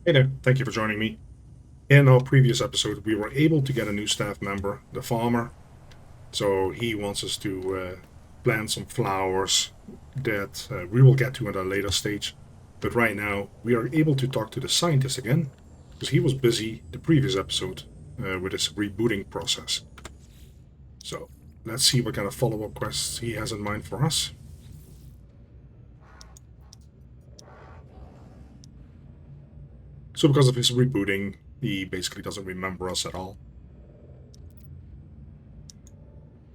Hey there, thank you for joining me. In our previous episode, we were able to get a new staff member, the farmer. So he wants us to plant some flowers that we will get to at a later stage. But right now, we are able to talk to the scientist again, because he was busy the previous episode with his rebooting process. So let's see what kind of follow-up quests he has in mind for us. So because of his rebooting, he basically doesn't remember us at all.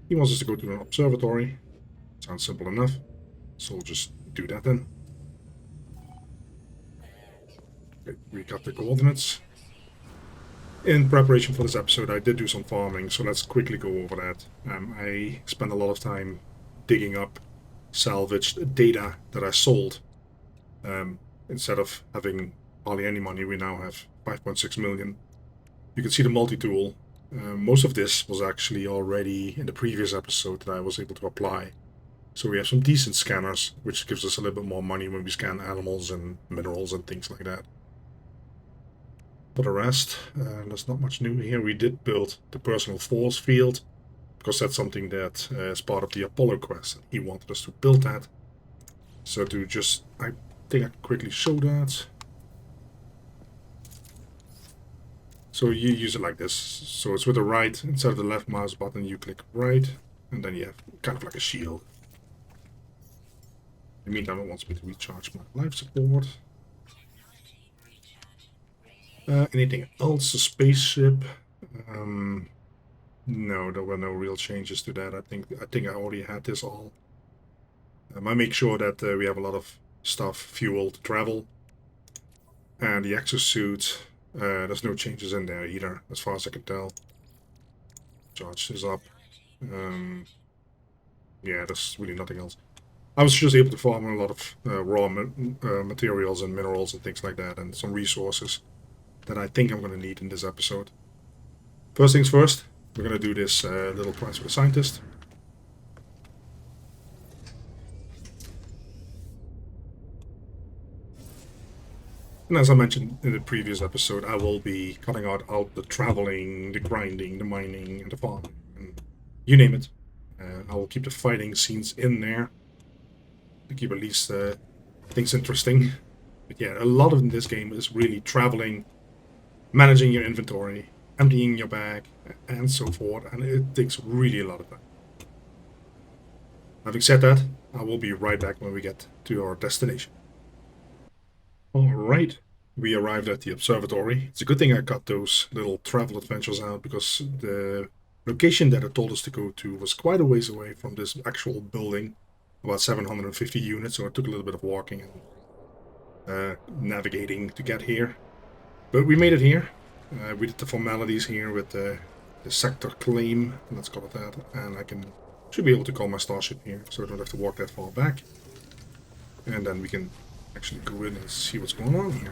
He wants us to go to an observatory. Sounds simple enough. So we'll just do that then. Okay, we got the coordinates. In preparation for this episode, I did do some farming, so let's quickly go over that. I spent a lot of time digging up salvaged data that I sold. Instead of having hardly any money, we now have 5.6 million. You can see the multi-tool. Most of this was actually already in the previous episode that I was able to apply. So we have some decent scanners, which gives us a little bit more money when we scan animals and minerals and things like that. For the rest, there's not much new here. We did build the personal force field, because that's something that is part of the Apollo quest. He wanted us to build that. So to just, I think I can quickly show that. So you use it like this. So it's with the right, instead of the left mouse button, you click right, and then you have kind of like a shield. In the meantime, it wants me to recharge my life support. Anything else? A spaceship? No, there were no real changes to that. I think I already had this all. I make sure that we have a lot of stuff, fuel to travel, and the exosuit. There's no changes in there either, as far as I can tell. Charge this up. Yeah, there's really nothing else. I was just able to farm a lot of raw materials and minerals and things like that, and some resources that I think I'm going to need in this episode. First things first, we're going to do this little quest with the scientist. And as I mentioned in the previous episode, I will be cutting out the traveling, the grinding, the mining, and the farming, and you name it. I will keep the fighting scenes in there to keep at least things interesting. But yeah, a lot of this game is really traveling, managing your inventory, emptying your bag, and so forth, and it takes really a lot of time. Having said that, I will be right back when we get to our destination. Alright, we arrived at the observatory. It's a good thing I cut those little travel adventures out, because the location that it told us to go to was quite a ways away from this actual building, about 750 units, so it took a little bit of walking and navigating to get here. But we made it here. We did the formalities here with the sector claim, let's call it that, and should be able to call my starship here, so I don't have to walk that far back. And then we can actually go in and see what's going on here.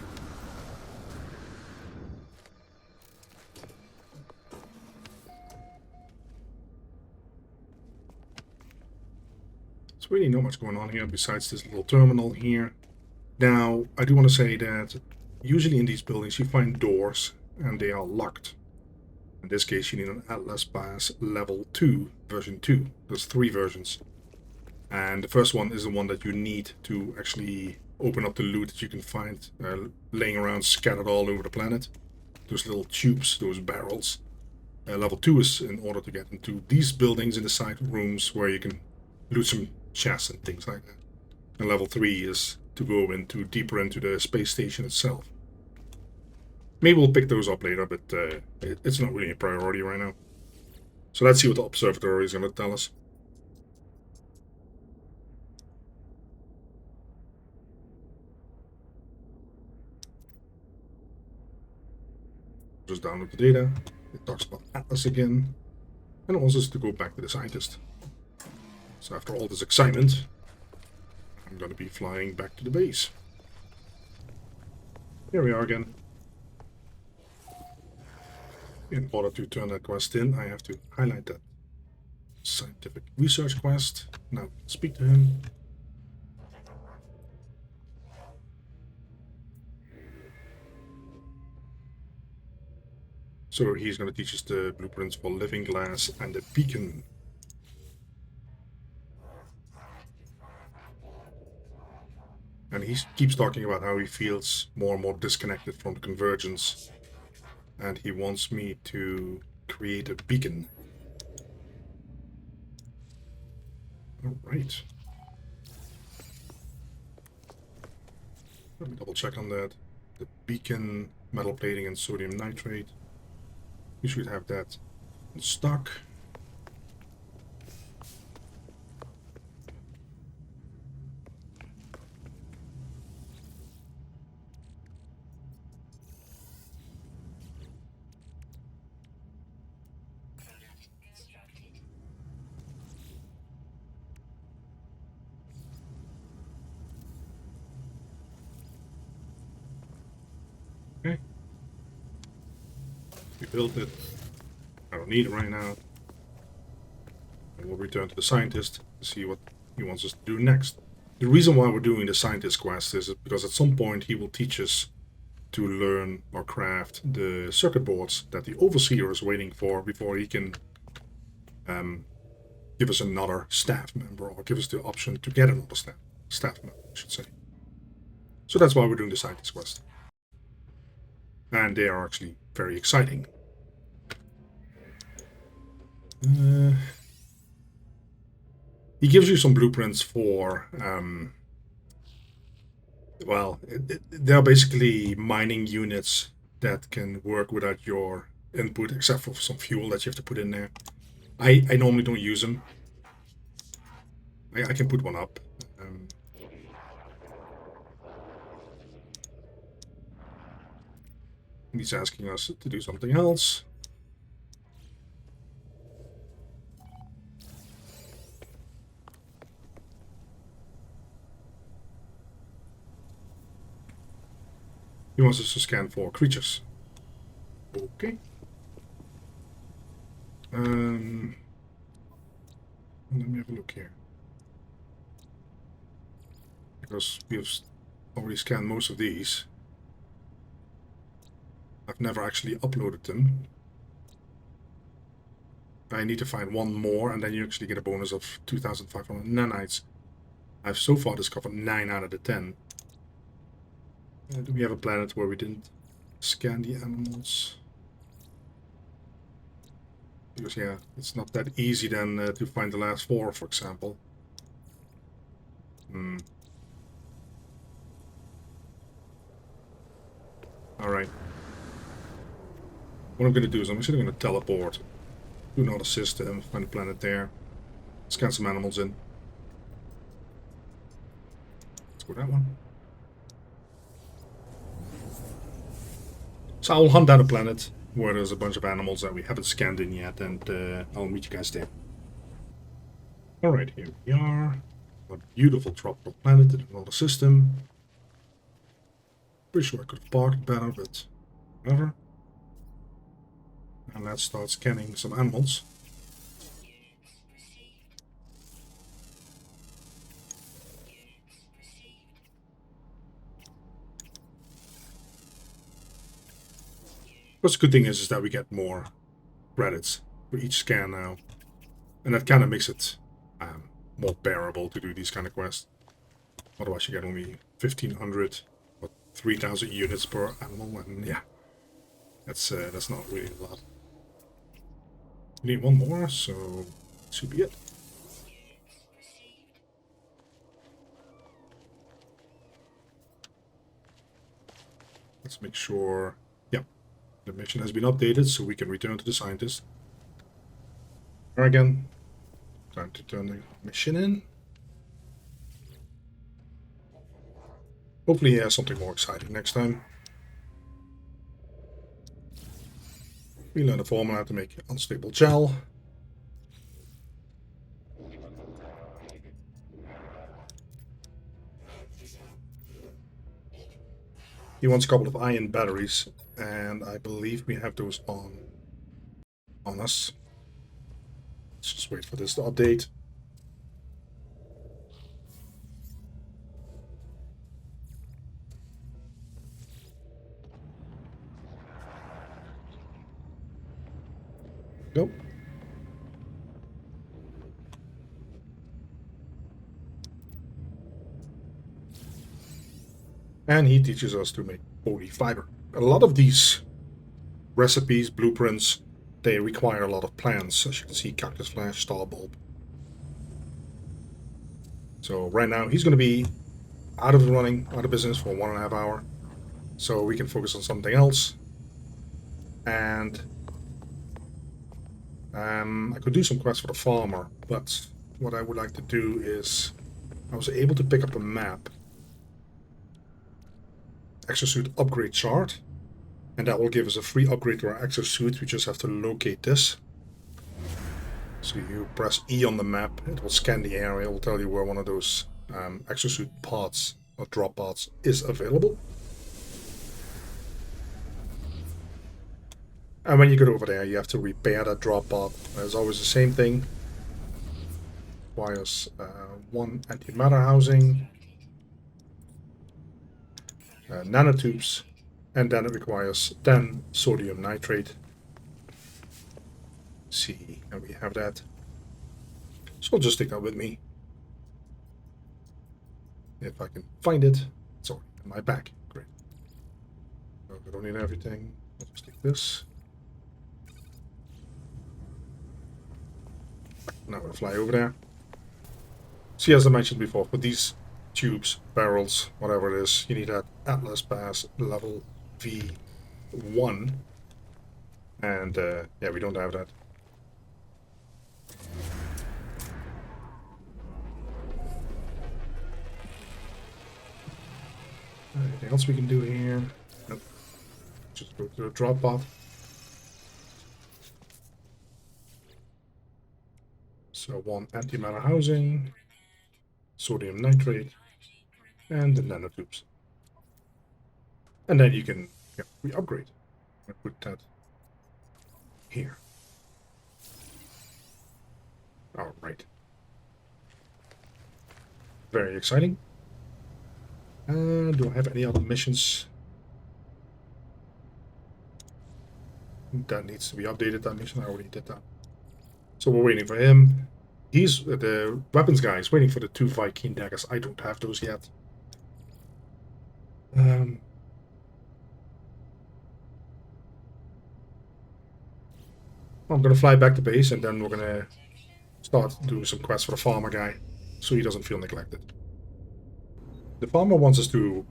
There's really not much going on here besides this little terminal here. Now, I do want to say that usually in these buildings you find doors and they are locked. In this case, you need an Atlas Pass level 2, version 2. There's 3 versions. And the first one is the one that you need to actually open up the loot that you can find laying around scattered all over the planet. Those little tubes, those barrels. Level 2 is in order to get into these buildings in the side rooms where you can loot some chests and things like that. And level 3 is to go deeper into the space station itself. Maybe we'll pick those up later, but it's not really a priority right now. So let's see what the observatory is going to tell us. Just download the data. It talks about Atlas again, and it wants us to go back to the scientist. So after all this excitement, I'm going to be flying back to the base. Here we are again. In order to turn that quest in, I have to highlight that scientific research quest. Now speak to him. So he's going to teach us the blueprints for living glass and the beacon. And he keeps talking about how he feels more and more disconnected from the convergence. And he wants me to create a beacon. All right. Let me double check on that. The beacon, metal plating, and sodium nitrate. We should have that in stock. Okay. We built it. I don't need it right now. And we'll return to the scientist to see what he wants us to do next. The reason why we're doing the scientist quest is because at some point he will teach us to learn or craft the circuit boards that the overseer is waiting for before he can give us another staff member, or give us the option to get another staff member, I should say. So that's why we're doing the scientist quest. And they are actually very exciting. He gives you some blueprints for, they're basically mining units that can work without your input, except for some fuel that you have to put in there. I normally don't use them. I can put one up. He's asking us to do something else. He wants us to scan for creatures. Okay. Let me have a look here. Because we have already scanned most of these. I've never actually uploaded them. I need to find one more, and then you actually get a bonus of 2,500 nanites. I've so far discovered 9 out of the 10. Do we have a planet where we didn't scan the animals? Because, yeah, it's not that easy then to find the last 4, for example. Alright. What I'm going to do is I'm actually going to teleport to another system, find a planet there, scan some animals in. Let's go that one. So I'll hunt down a planet where there's a bunch of animals that we haven't scanned in yet, and I'll meet you guys there. Alright, here we are. A beautiful tropical planet in another system. Pretty sure I could have parked better, but whatever. And let's start scanning some animals. What's the good thing is that we get more credits for each scan now. And that kind of makes it more bearable to do these kind of quests. Otherwise you get only 1,500 or 3,000 units per animal, and yeah, that's not really a lot. We need one more, so that should be it. Let's make sure, yeah, the mission has been updated so we can return to the scientist. There again, time to turn the mission in. Hopefully he has something more exciting next time. We learn the formula to make unstable gel. He wants a couple of iron batteries, and I believe we have those on us. Let's just wait for this to update. Go. And he teaches us to make poly fiber. A lot of these recipes, blueprints, they require a lot of plants. As you can see, cactus flash, star bulb. So right now he's going to be out of the running, out of business for 1.5 hours. So we can focus on something else. And I could do some quests for the farmer, but what I would like to do is I was able to pick up a map, exosuit upgrade chart, and that will give us a free upgrade to our exosuit. We just have to locate this. So you press E on the map, it will scan the area, it will tell you where one of those exosuit pods or drop pods is available. And when you get over there, you have to repair that drop pod. It's always the same thing. Requires 1 antimatter housing, nanotubes, and then it requires 10 sodium nitrate. See, and we have that. So I'll just take that with me. If I can find it. It's already in my bag. Great. So I don't need everything. I'll just take this. Now we'll fly over there. See, as I mentioned before, for these tubes, barrels, whatever it is, you need that Atlas Pass level V1. And yeah, we don't have that. Anything else we can do here? Nope. Just go to the drop pod. So 1 antimatter housing, sodium nitrate, and the nanotubes. And then you can re-upgrade. I put that here. All right. Very exciting. Do I have any other missions? That needs to be updated, that mission. I already did that. So we're waiting for him. He's the weapons guy is waiting for the 2 Viking daggers. I don't have those yet. I'm gonna fly back to base and then we're gonna start doing some quests for the farmer guy so he doesn't feel neglected. The farmer wants us to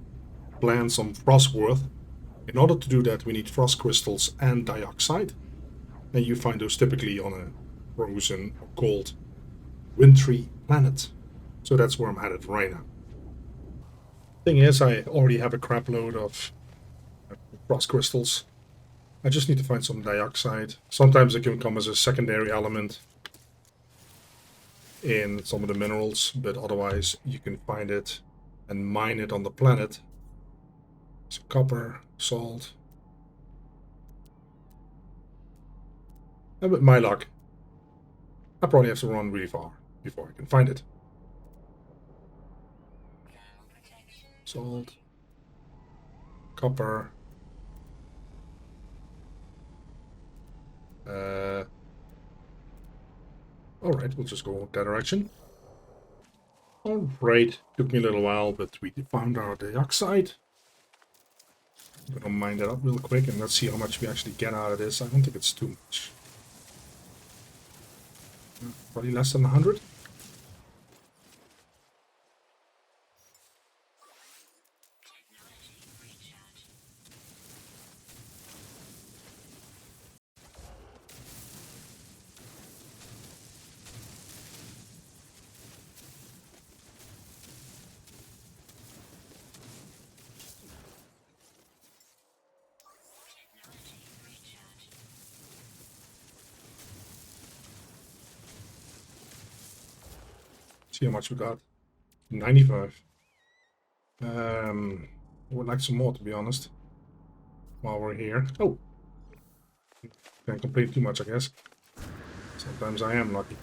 plant some frostworth. In order to do that, we need frost crystals and dioxide. And you find those typically on a frozen or cold wintry planet. So that's where I'm headed right now. Thing is, I already have a crap load of frost crystals. I just need to find some dioxide. Sometimes it can come as a secondary element in some of the minerals, but otherwise you can find it and mine it on the planet. So copper, salt. And with my luck, I probably have to run really far before I can find it. Salt, copper. All right, we'll just go that direction. All right, took me a little while, but we found our dioxide. I'm gonna mine that up real quick and let's see how much we actually get out of this. I don't think it's too much. Probably less than 100. See how much we got. 95. I would like some more, to be honest. While we're here. Oh! Can't complain too much, I guess. Sometimes I am lucky.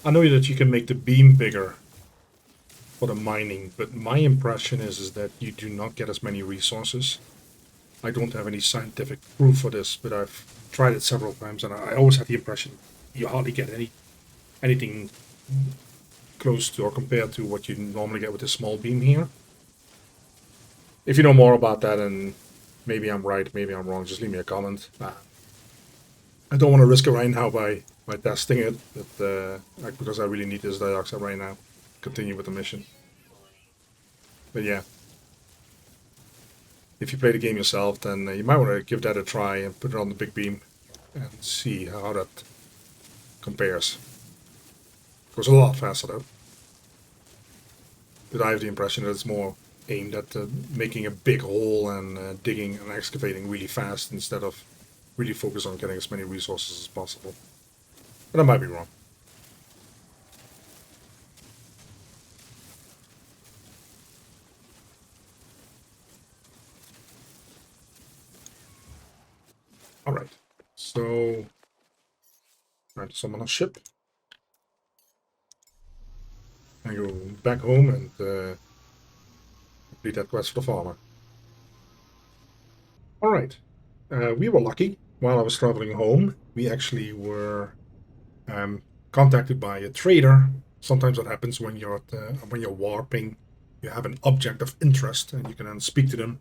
I know that you can make the beam bigger for the mining, but my impression is that you do not get as many resources. I don't have any scientific proof for this, but I've tried it several times, and I always had the impression you hardly get anything close to or compared to what you normally get with a small beam here. If you know more about that, and maybe I'm right, maybe I'm wrong, just leave me a comment. I don't want to risk it right now by testing it, but because I really need this dioxide right now. Continue with the mission. But yeah, if you play the game yourself, then you might want to give that a try and put it on the big beam and see how that compares. It goes a lot faster though. But I have the impression that it's more aimed at making a big hole and digging and excavating really fast instead of really focus on getting as many resources as possible. But I might be wrong. Alright, so trying to summon a ship. And go back home and complete that quest for the farmer. Alright, we were lucky. While I was traveling home, we actually were contacted by a trader. Sometimes what happens when you're warping, you have an object of interest and you can then speak to them.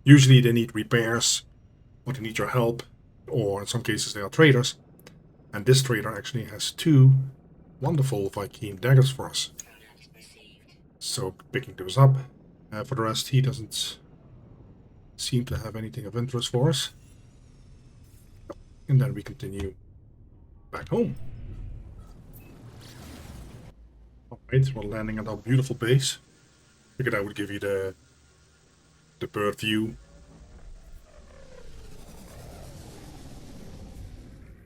Usually they need repairs, or they need your help, or in some cases they are traders. And this trader actually has 2 wonderful Viking daggers for us. So picking those up. For the rest, he doesn't seem to have anything of interest for us. And then we continue back home. Alright, we're landing at our beautiful base. Figured I would give you the bird view.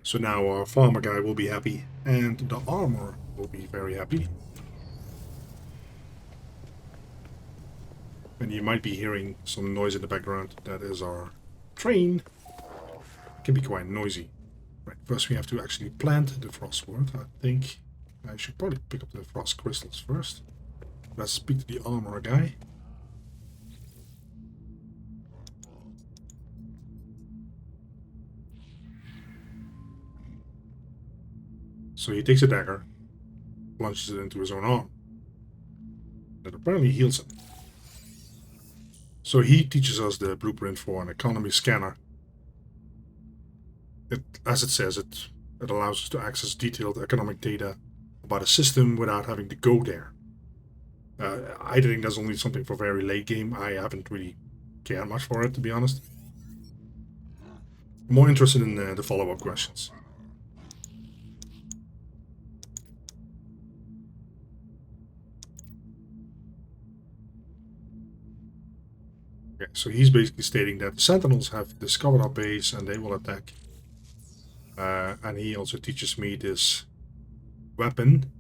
So now our farmer guy will be happy, and the armor will be very happy. And you might be hearing some noise in the background. That is our train. It can be quite noisy. Right, first we have to actually plant the frostwort. I think I should probably pick up the frost crystals first. Let's speak to the armor guy. So he takes a dagger, plunges it into his own arm. That apparently heals him. So he teaches us the blueprint for an economy scanner. As it says, it allows us to access detailed economic data about a system without having to go there. I think that's only something for very late game. I haven't really cared much for it, to be honest. I'm more interested in the follow-up questions. Okay, so he's basically stating that the Sentinels have discovered our base and they will attack. And he also teaches me this weapon,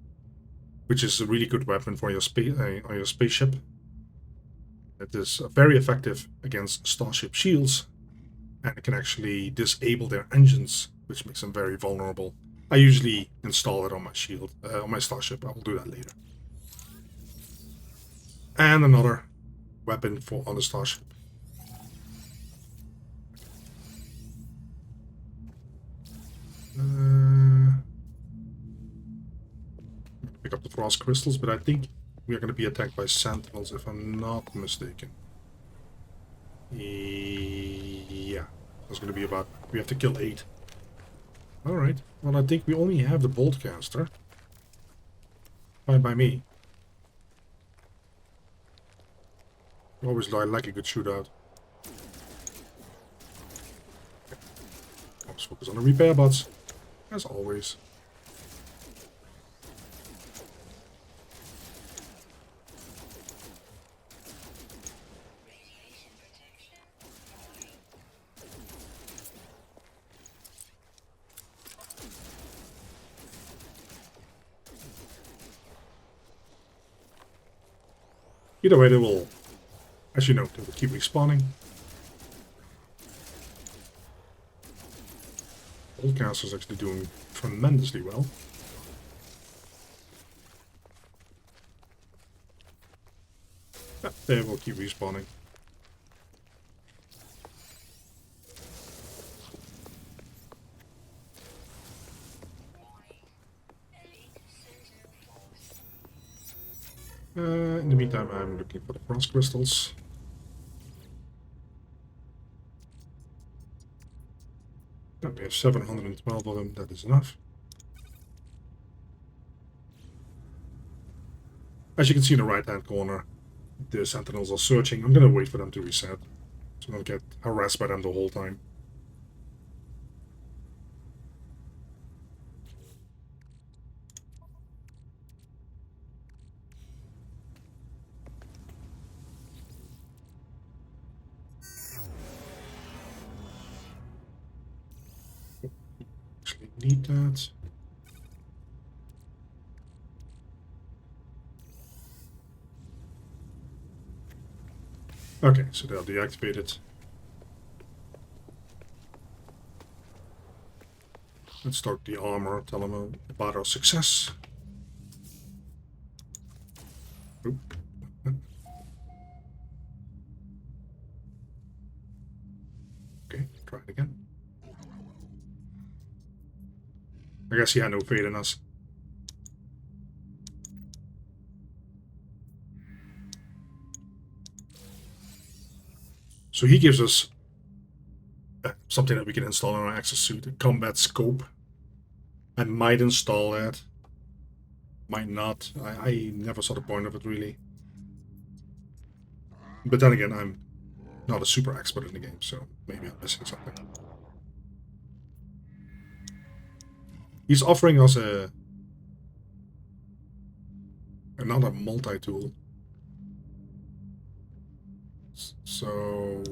which is a really good weapon for your spaceship. It is very effective against starship shields, and it can actually disable their engines, which makes them very vulnerable. I usually install it on my shield, on my starship. I will do that later. And another weapon for on the starship. Pick up the frost crystals, but I think we are going to be attacked by sentinels, if I'm not mistaken. Yeah, that's going to be about... we have to kill 8. Alright, well I think we only have the boltcaster. Fine by me. Always like a good shootout. Let's focus on the repair bots, as always. Either way, they will, as you know, they will keep respawning. Boltcaster is actually doing tremendously well. They will keep respawning. In the meantime, I'm looking for the frost crystals. We have 712 of them, that is enough. As you can see in the right-hand corner, the sentinels are searching. I'm gonna wait for them to reset, so I don't get harassed by them the whole time. Actually need that. Okay, so they'll deactivate it. Let's start the armor, tell them about our success. Oop. Okay, try it again. I guess he had no faith in us. So he gives us something that we can install in our exosuit, a combat scope. I might install that. Might not. I never saw the point of it, really. But then again, I'm not a super expert in the game, so maybe I'm missing something. He's offering us another multi-tool. So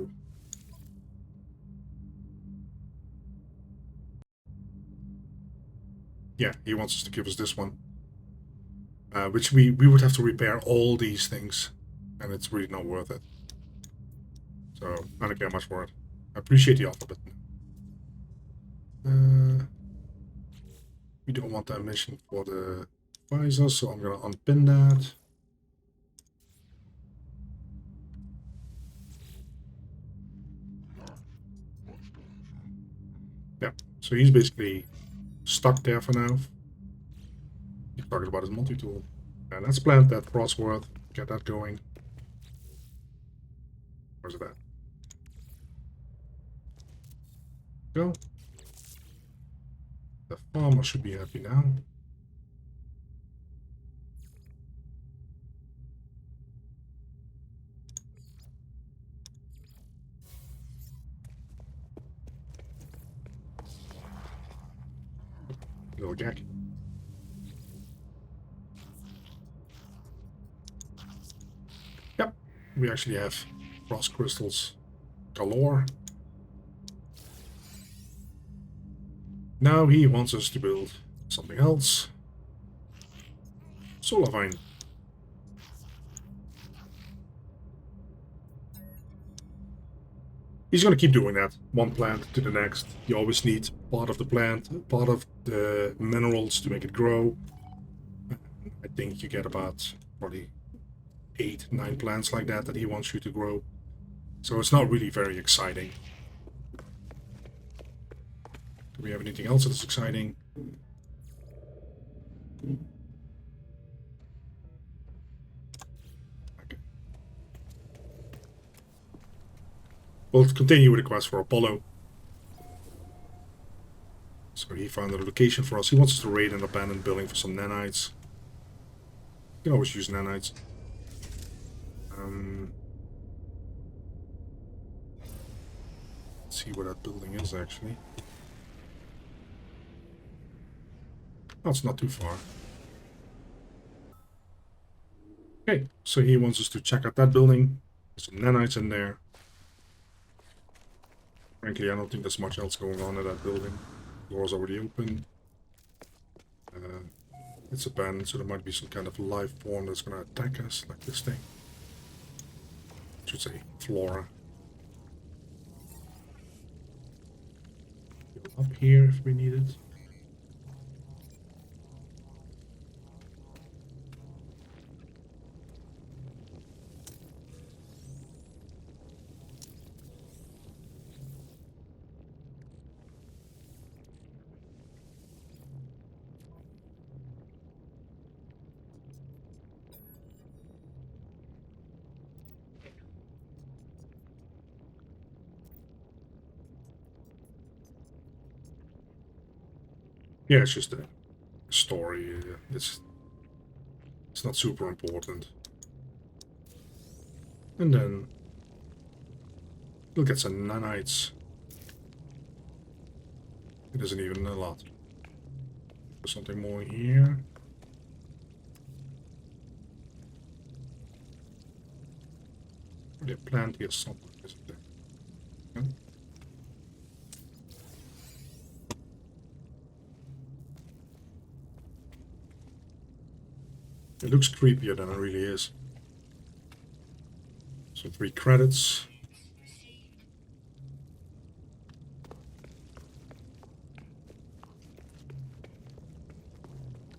yeah, he wants us to give us this one, which we would have to repair all these things, and it's really not worth it. So I don't care much for it. I appreciate the offer, but we don't want that mission for the visor, so I'm gonna unpin that. Yeah, so he's basically stuck there for now. He's talking about his multi-tool. And let's plant that Frostworth, get that going. Where's it at? Go. The farmer should be happy now. Little Jack. Yep, we actually have frost crystals galore. Now he wants us to build something else. Solar vine. He's going to keep doing that, one plant to the next. You always need part of the plant, part of the minerals to make it grow. I think you get about probably 8, 9 plants like that he wants you to grow. So it's not really very exciting. Do we have anything else that's exciting? Okay. We'll continue with the quest for Apollo. So he found a location for us. He wants us to raid an abandoned building for some nanites. You can always use nanites. Let's see where that building is actually. Oh, it's not too far. Okay, so he wants us to check out that building. There's some nanites in there. Frankly, I don't think there's much else going on in that building. The door's already open. It's abandoned, so there might be some kind of life form that's going to attack us, like this thing. I should say flora. Up here if we need it. Yeah, it's just a story. It's not super important. And then we'll get some nanites. It isn't even a lot. There's something more here. They plant here somewhere, isn't there? Yeah. It looks creepier than it really is. So 3 credits.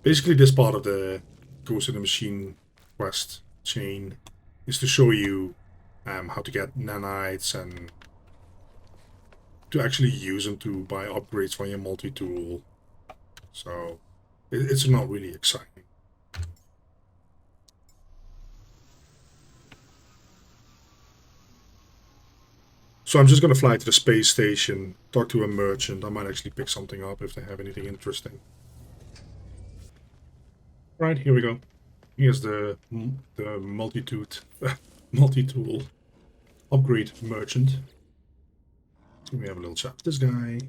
Basically, this part of the Ghost in the Machine quest chain is to show you how to get nanites and to actually use them to buy upgrades for your multi-tool. So it's not really exciting. So I'm just going to fly to the space station, talk to a merchant. I might actually pick something up if they have anything interesting. Right, here we go. Here's the multi-tool upgrade merchant. We have a little chat with this guy.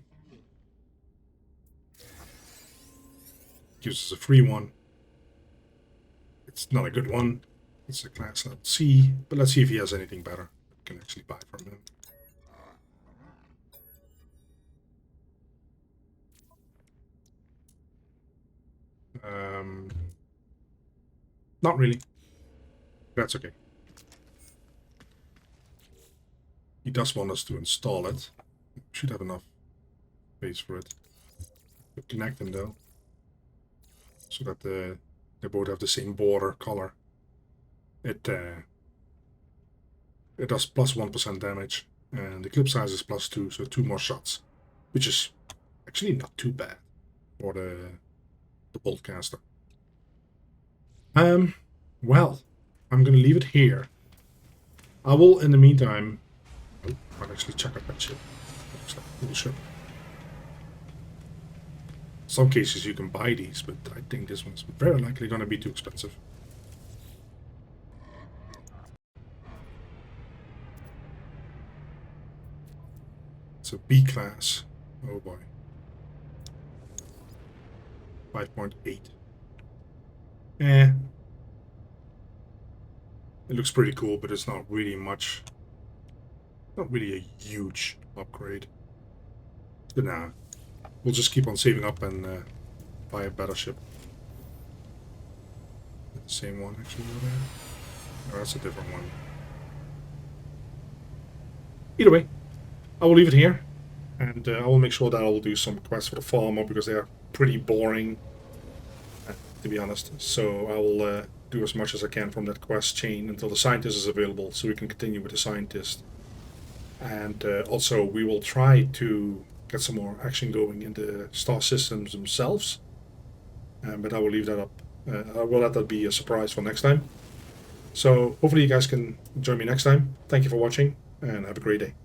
Gives us a free one. It's not a good one. It's a class C, but let's see if he has anything better we can actually buy from him. Not really. That's okay. He does want us to install it. Should have enough space for it. We'll connect them though, so that they both have the same border color. It does plus 1% damage, and the clip size is plus 2, so 2 more shots, which is actually not too bad for the bolt caster. Well, I'm gonna leave it here. I will, in the meantime, I'll actually check out that ship. Looks like a cool ship. Some cases you can buy these, but I think this one's very likely gonna be too expensive. It's a B class. Oh boy. 5.8. Eh. It looks pretty cool, but it's not really much. Not really a huge upgrade. But nah. We'll just keep on saving up and buy a better ship. The same one actually over there. Oh, that's a different one. Either way, I will leave it here. And I will make sure that I will do some quests for the farmer because they are pretty boring, to be honest. So I will do as much as I can from that quest chain until the scientist is available, so we can continue with the scientist. And also we will try to get some more action going in the star systems themselves. But I will leave that up. I will let that be a surprise for next time. So hopefully you guys can join me next time. Thank you for watching and have a great day.